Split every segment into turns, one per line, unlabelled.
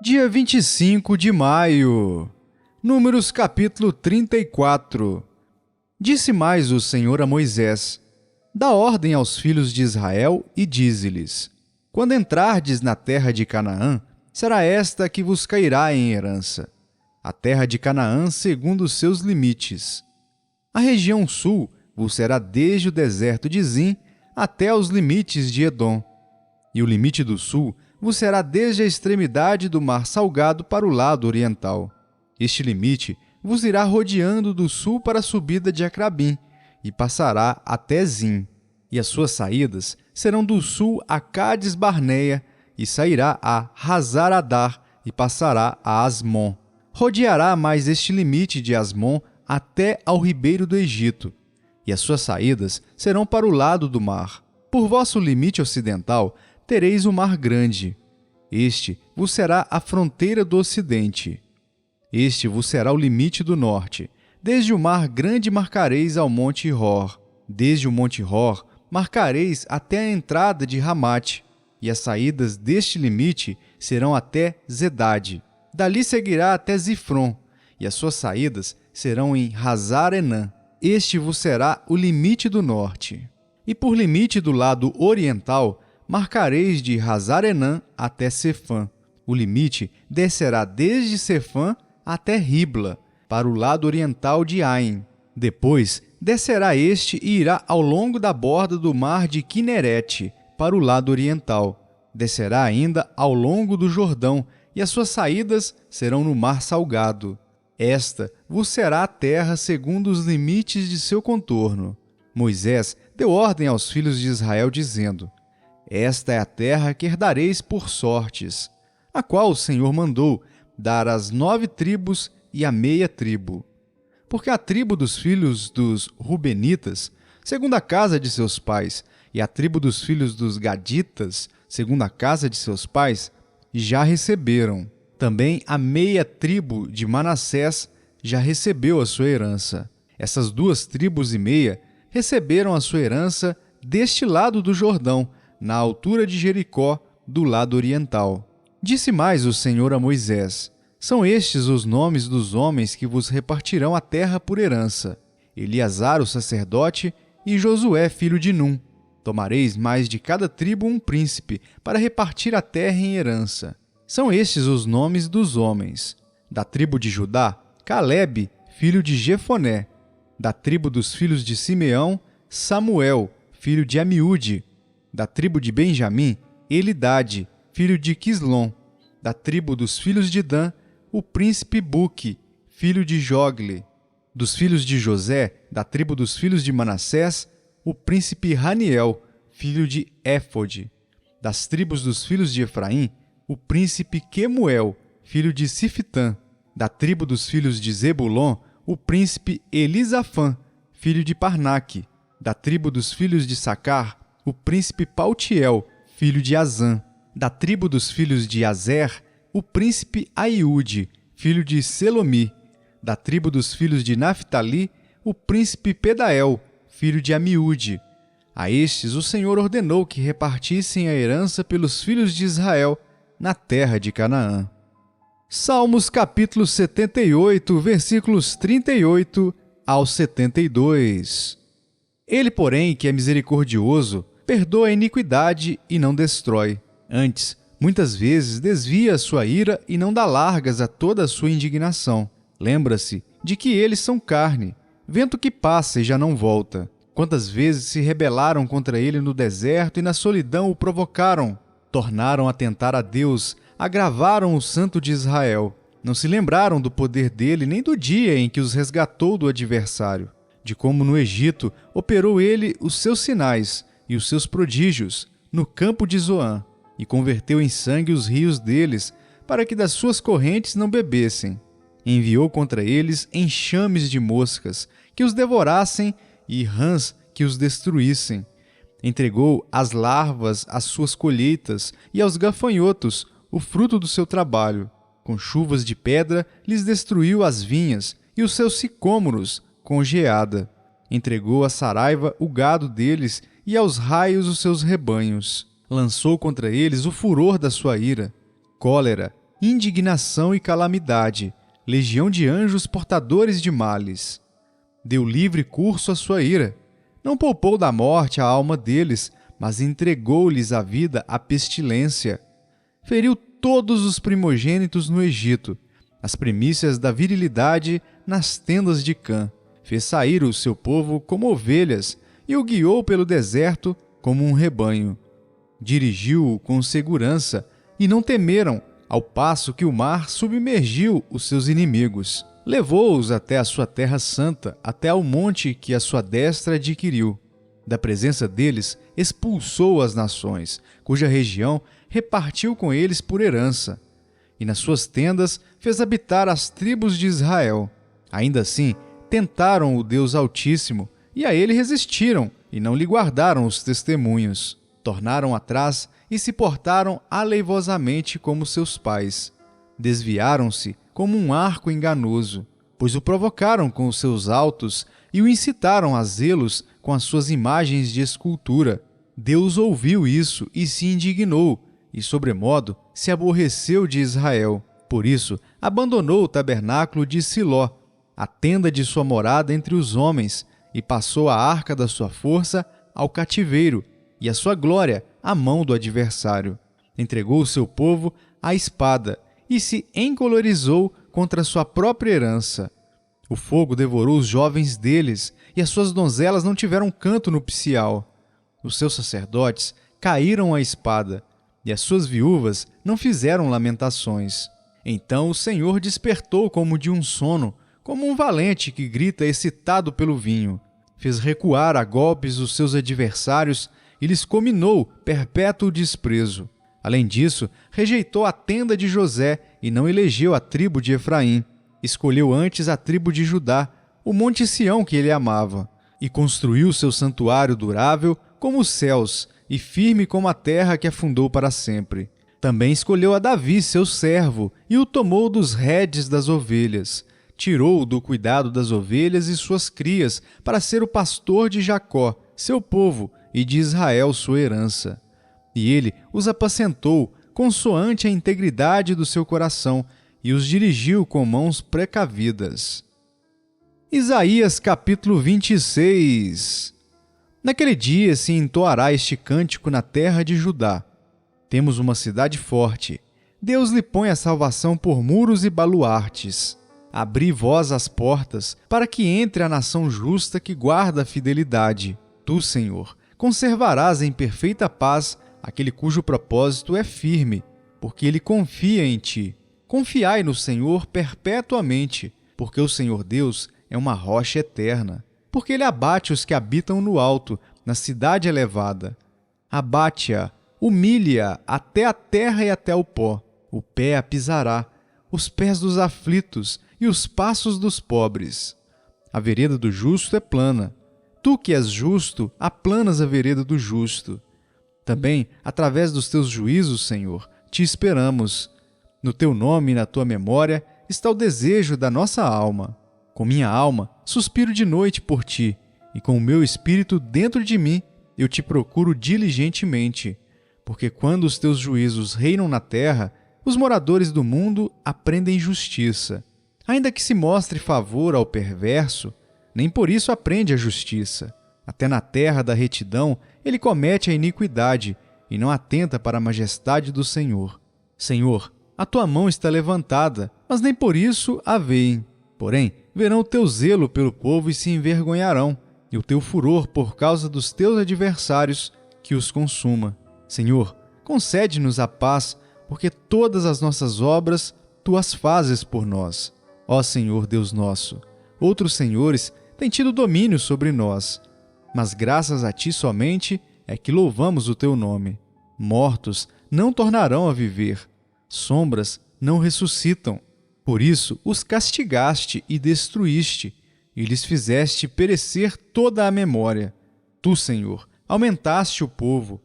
Dia 25 de maio. Números capítulo 34. Disse mais o Senhor a Moisés: Dá ordem aos filhos de Israel e dize-lhes: Quando entrardes na terra de Canaã, será esta que vos cairá em herança, a terra de Canaã segundo os seus limites. A região sul vos será desde o deserto de Zim até os limites de Edom, e o limite do sul vos será desde a extremidade do mar Salgado para o lado oriental. Este limite vos irá rodeando do sul para a subida de Acrabim, e passará até Zim. E as suas saídas serão do sul a Cádiz Barneia, e sairá a Hazar-Adar, e passará a Asmon. Rodeará mais este limite de Asmon até ao ribeiro do Egito, e as suas saídas serão para o lado do mar. Por vosso limite ocidental tereis o Mar Grande. Este vos será a fronteira do ocidente. Este vos será o limite do norte. Desde o Mar Grande marcareis ao Monte Hor. Desde o Monte Hor marcareis até a entrada de Ramate, e as saídas deste limite serão até Zedade. Dali seguirá até Zifron, e as suas saídas serão em Hazar-Enã. Este vos será o limite do norte. E por limite do lado oriental, marcareis de Hazar-Enã até Sefã. O limite descerá desde Sefã até Ribla, para o lado oriental de Ain. Depois descerá este e irá ao longo da borda do mar de Quinerete, para o lado oriental. Descerá ainda ao longo do Jordão, e as suas saídas serão no mar Salgado. Esta vos será a terra segundo os limites de seu contorno. Moisés deu ordem aos filhos de Israel, dizendo: Esta é a terra que herdareis por sortes, a qual o Senhor mandou dar às 9 tribos e à meia tribo. Porque a tribo dos filhos dos Rubenitas, segundo a casa de seus pais, e a tribo dos filhos dos Gaditas, segundo a casa de seus pais, já receberam. Também a meia tribo de Manassés já recebeu a sua herança. Essas 2 tribos e meia receberam a sua herança deste lado do Jordão, na altura de Jericó, do lado oriental. Disse mais o Senhor a Moisés: São estes os nomes dos homens que vos repartirão a terra por herança: Eleazar, o sacerdote, e Josué, filho de Num. Tomareis mais de cada tribo um príncipe, para repartir a terra em herança. São estes os nomes dos homens: da tribo de Judá, Calebe, filho de Jefoné; da tribo dos filhos de Simeão, Samuel, filho de Amiúde; da tribo de Benjamim, Elidade, filho de Quislom; da tribo dos filhos de Dan, o príncipe Buque, filho de Jogle; dos filhos de José, da tribo dos filhos de Manassés, o príncipe Raniel, filho de Éfode; das tribos dos filhos de Efraim, o príncipe Quemuel, filho de Sifitã; da tribo dos filhos de Zebulon, o príncipe Elisafã, filho de Parnaque; da tribo dos filhos de Sacar, o príncipe Paltiel, filho de Azã; da tribo dos filhos de Azer, o príncipe Aiúde, filho de Selomi; da tribo dos filhos de Naphtali, o príncipe Pedael, filho de Amiúde. A estes o Senhor ordenou que repartissem a herança pelos filhos de Israel na terra de Canaã. Salmos capítulo 78, versículos 38 ao 72. Ele, porém, que é misericordioso, perdoa a iniquidade e não destrói. Antes, muitas vezes desvia a sua ira e não dá largas a toda a sua indignação. Lembra-se de que eles são carne, vento que passa e já não volta. Quantas vezes se rebelaram contra ele no deserto e na solidão o provocaram. Tornaram a tentar a Deus, agravaram o Santo de Israel. Não se lembraram do poder dele nem do dia em que os resgatou do adversário, de como no Egito operou ele os seus sinais e os seus prodígios no campo de Zoã, e converteu em sangue os rios deles, para que das suas correntes não bebessem. Enviou contra eles enxames de moscas, que os devorassem, e rãs que os destruíssem. Entregou às larvas as suas colheitas, e aos gafanhotos o fruto do seu trabalho. Com chuvas de pedra lhes destruiu as vinhas, e os seus sicômoros com geada. Entregou à saraiva o gado deles, e aos raios os seus rebanhos. Lançou contra eles o furor da sua ira. Cólera, indignação e calamidade, legião de anjos portadores de males. Deu livre curso à sua ira. Não poupou da morte a alma deles, mas entregou-lhes a vida à pestilência. Feriu todos os primogênitos no Egito, as primícias da virilidade nas tendas de Cã. Fez sair o seu povo como ovelhas e o guiou pelo deserto como um rebanho. Dirigiu-o com segurança e não temeram, ao passo que o mar submergiu os seus inimigos. Levou-os até a sua terra santa, até ao monte que a sua destra adquiriu. Da presença deles expulsou as nações, cuja região repartiu com eles por herança. E nas suas tendas fez habitar as tribos de Israel. Ainda assim, tentaram o Deus Altíssimo, e a ele resistiram, e não lhe guardaram os testemunhos. Tornaram atrás e se portaram aleivosamente como seus pais. Desviaram-se como um arco enganoso, pois o provocaram com os seus altos e o incitaram a zelos com as suas imagens de escultura. Deus ouviu isso e se indignou, e sobremodo se aborreceu de Israel. Por isso, abandonou o tabernáculo de Siló, a tenda de sua morada entre os homens, e passou a arca da sua força ao cativeiro, e a sua glória à mão do adversário. Entregou o seu povo à espada, e se encolorizou contra sua própria herança. O fogo devorou os jovens deles, e as suas donzelas não tiveram canto nupcial. Os seus sacerdotes caíram à espada, e as suas viúvas não fizeram lamentações. Então o Senhor despertou como de um sono, como um valente que grita excitado pelo vinho. Fez recuar a golpes os seus adversários e lhes cominou perpétuo desprezo. Além disso, rejeitou a tenda de José e não elegeu a tribo de Efraim. Escolheu antes a tribo de Judá, o monte Sião que ele amava, e construiu seu santuário durável como os céus e firme como a terra que afundou para sempre. Também escolheu a Davi, seu servo, e o tomou dos redes das ovelhas. Tirou-o do cuidado das ovelhas e suas crias para ser o pastor de Jacó, seu povo, e de Israel, sua herança. E ele os apacentou, consoante a integridade do seu coração, e os dirigiu com mãos precavidas. Isaías capítulo 26. Naquele dia se entoará este cântico na terra de Judá. Temos uma cidade forte. Deus lhe põe a salvação por muros e baluartes. Abri vós as portas, para que entre a nação justa que guarda a fidelidade. Tu, Senhor, conservarás em perfeita paz aquele cujo propósito é firme, porque ele confia em ti. Confiai no Senhor perpetuamente, porque o Senhor Deus é uma rocha eterna. Porque ele abate os que habitam no alto, na cidade elevada. Abate-a, humilhe-a até a terra e até o pó. O pé a pisará, os pés dos aflitos e os passos dos pobres. A vereda do justo é plana. Tu que és justo, aplanas a vereda do justo. Também, através dos teus juízos, Senhor, te esperamos. No teu nome e na tua memória está o desejo da nossa alma. Com minha alma, suspiro de noite por ti, e com o meu espírito dentro de mim, eu te procuro diligentemente. Porque quando os teus juízos reinam na terra, os moradores do mundo aprendem justiça. Ainda que se mostre favor ao perverso, nem por isso aprende a justiça. Até na terra da retidão ele comete a iniquidade e não atenta para a majestade do Senhor. Senhor, a tua mão está levantada, mas nem por isso a veem. Porém, verão o teu zelo pelo povo e se envergonharão, e o teu furor por causa dos teus adversários, que os consuma. Senhor, concede-nos a paz, porque todas as nossas obras tu as fazes por nós. Ó Senhor Deus nosso, outros senhores têm tido domínio sobre nós, mas graças a ti somente é que louvamos o teu nome. Mortos não tornarão a viver, sombras não ressuscitam. Por isso os castigaste e destruíste, e lhes fizeste perecer toda a memória. Tu, Senhor, aumentaste o povo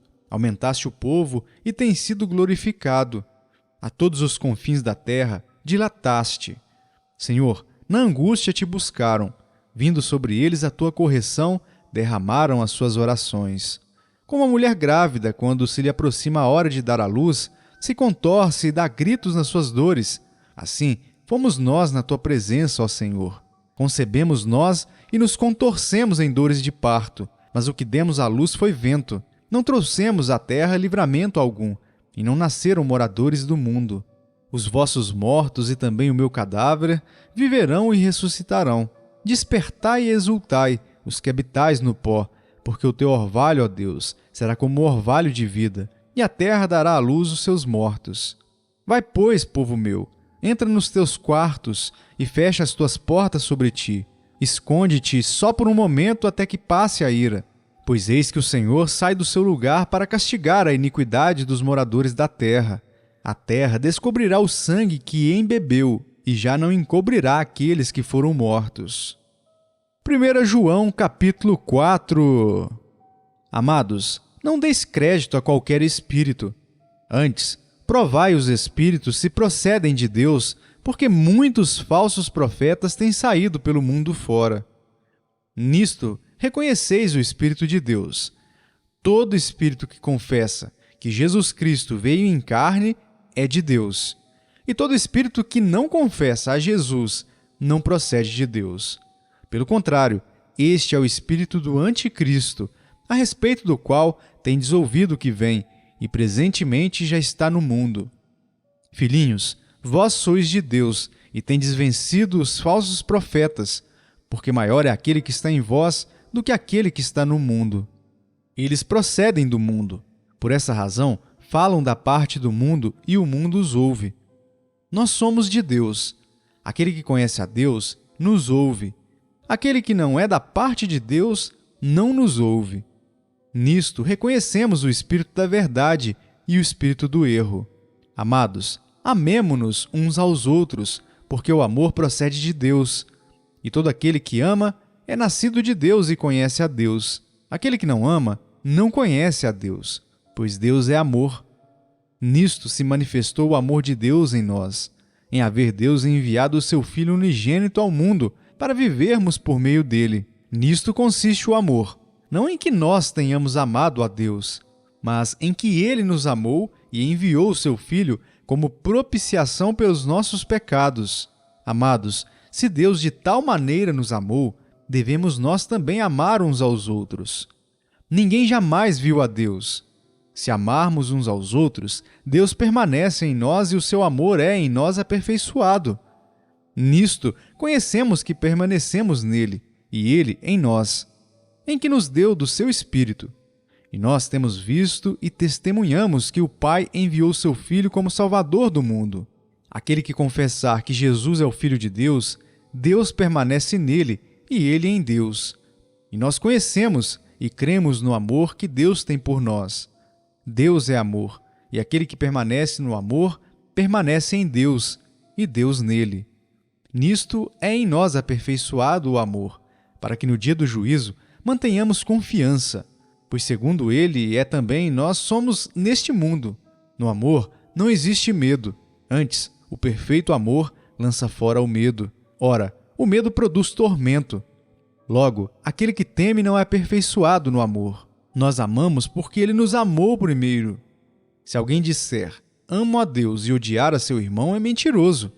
e tem sido glorificado. A todos os confins da terra dilataste. Senhor, na angústia te buscaram, vindo sobre eles a tua correção, derramaram as suas orações. Como a mulher grávida, quando se lhe aproxima a hora de dar à luz, se contorce e dá gritos nas suas dores. Assim, fomos nós na tua presença, ó Senhor. Concebemos nós e nos contorcemos em dores de parto, mas o que demos à luz foi vento. Não trouxemos à terra livramento algum, e não nasceram moradores do mundo. Os vossos mortos e também o meu cadáver viverão e ressuscitarão. Despertai e exultai, os que habitais no pó, porque o teu orvalho, ó Deus, será como orvalho de vida, e a terra dará à luz os seus mortos. Vai, pois, povo meu, entra nos teus quartos e fecha as tuas portas sobre ti. Esconde-te só por um momento até que passe a ira, pois eis que o Senhor sai do seu lugar para castigar a iniquidade dos moradores da terra. A terra descobrirá o sangue que embebeu e já não encobrirá aqueles que foram mortos. 1 João, capítulo 4. Amados, não deis crédito a qualquer espírito. Antes, provai os espíritos se procedem de Deus, porque muitos falsos profetas têm saído pelo mundo fora. Nisto, reconheceis o Espírito de Deus. Todo espírito que confessa que Jesus Cristo veio em carne é de Deus. E todo espírito que não confessa a Jesus não procede de Deus. Pelo contrário, este é o espírito do anticristo, a respeito do qual tendes ouvido que vem, e presentemente já está no mundo. Filhinhos, vós sois de Deus, e tendes vencido os falsos profetas, porque maior é aquele que está em vós do que aquele que está no mundo. Eles procedem do mundo. Por essa razão, falam da parte do mundo e o mundo os ouve. Nós somos de Deus. Aquele que conhece a Deus nos ouve. Aquele que não é da parte de Deus não nos ouve. Nisto reconhecemos o espírito da verdade e o espírito do erro. Amados, amemo-nos uns aos outros, porque o amor procede de Deus. E todo aquele que ama é nascido de Deus e conhece a Deus. Aquele que não ama não conhece a Deus, pois Deus é amor. Nisto se manifestou o amor de Deus em nós, em haver Deus enviado o seu Filho unigênito ao mundo, para vivermos por meio dele. Nisto consiste o amor, não em que nós tenhamos amado a Deus, mas em que ele nos amou e enviou o seu Filho como propiciação pelos nossos pecados. Amados, se Deus de tal maneira nos amou, devemos nós também amar uns aos outros. Ninguém jamais viu a Deus. Se amarmos uns aos outros, Deus permanece em nós e o seu amor é em nós aperfeiçoado. Nisto, conhecemos que permanecemos nele, e ele em nós, em que nos deu do seu Espírito. E nós temos visto e testemunhamos que o Pai enviou seu Filho como Salvador do mundo. Aquele que confessar que Jesus é o Filho de Deus, Deus permanece nele e ele em Deus. E nós conhecemos e cremos no amor que Deus tem por nós. Deus é amor, e aquele que permanece no amor permanece em Deus, e Deus nele. Nisto é em nós aperfeiçoado o amor, para que no dia do juízo mantenhamos confiança, pois segundo ele é também nós somos neste mundo. No amor não existe medo, antes o perfeito amor lança fora o medo. Ora, o medo produz tormento. Logo, aquele que teme não é aperfeiçoado no amor. Nós amamos porque ele nos amou primeiro. Se alguém disser, amo a Deus e odiar a seu irmão, é mentiroso.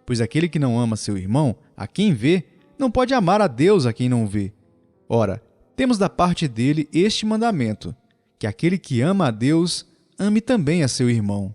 Pois aquele que não ama seu irmão, a quem vê, não pode amar a Deus a quem não vê. Ora, temos da parte dele este mandamento, que aquele que ama a Deus, ame também a seu irmão.